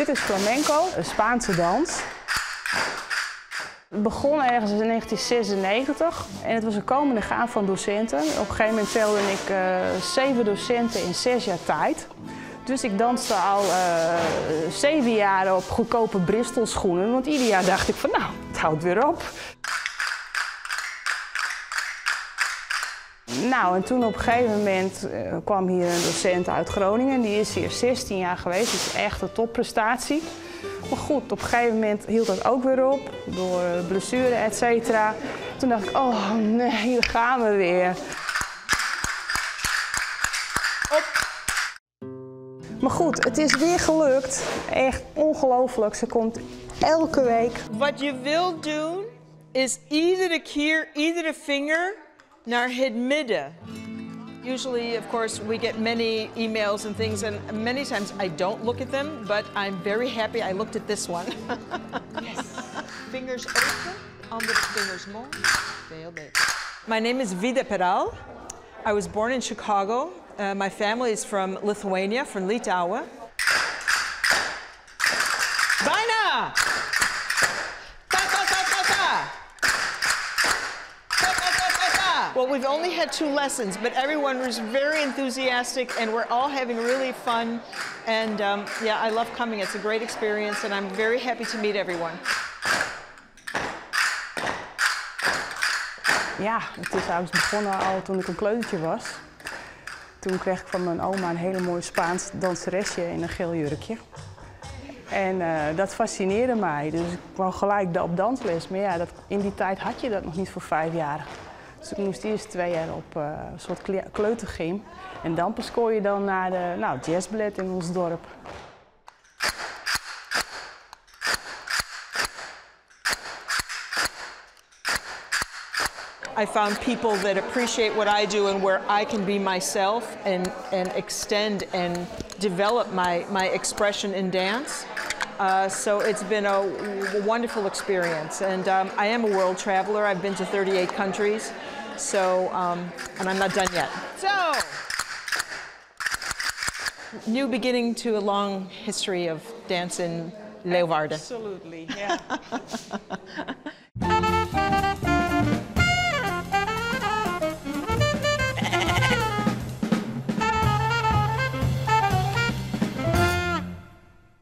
Dit is flamenco, een Spaanse dans. Het begon ergens in 1996 en het was een komende gaan van docenten. Op een gegeven moment telde ik 7 docenten in 6 jaar tijd. Dus ik danste al 7 jaar op goedkope Bristol schoenen, want ieder jaar dacht ik van nou, het houdt weer op. Nou, en toen op een gegeven moment kwam hier een docent uit Groningen. Die is hier 16 jaar geweest, dat is echt een topprestatie. Maar goed, op een gegeven moment hield dat ook weer op, door blessure, et cetera. Toen dacht ik, oh nee, hier gaan we weer. Maar goed, het is weer gelukt. Echt ongelooflijk. Ze komt elke week. Wat je wilt doen, is iedere keer, iedere vinger naar het midden. Usually, of course, we get many emails and things, and many times I don't look at them, but I'm very happy I looked at this one. Yes. Vingers open, andere vingers mooi. Veel beter. My name is Vida Peral. I was born in Chicago. My family is from Lithuania, from Litouwen. Bijna! Well, we've only had 2 lessons, but everyone was very enthusiastic and we're all having really fun. And yeah, I love coming. It's a great experience and I'm very happy to meet everyone. Ja, het is eigenlijk begonnen al toen ik een kleutertje was. Toen kreeg ik van mijn oma een hele mooie Spaans danseresje in een geel jurkje. En dat fascineerde mij, dus ik kwam gelijk op dansles. Maar ja, in die tijd had je dat nog niet voor 5-jarigen. Dus ik moest eerst 2 jaar op een soort kleutergym. En dan pas kon je dan naar de jazzballet in ons dorp. I found people that appreciate what I do and where I can be myself and extend and develop my expression in dance. So it's been a wonderful experience. And I am a world traveler. I've been to 38 countries. So, and I'm not done yet. So, new beginning to a long history of dance in Leeuwarden. Absolutely, yeah.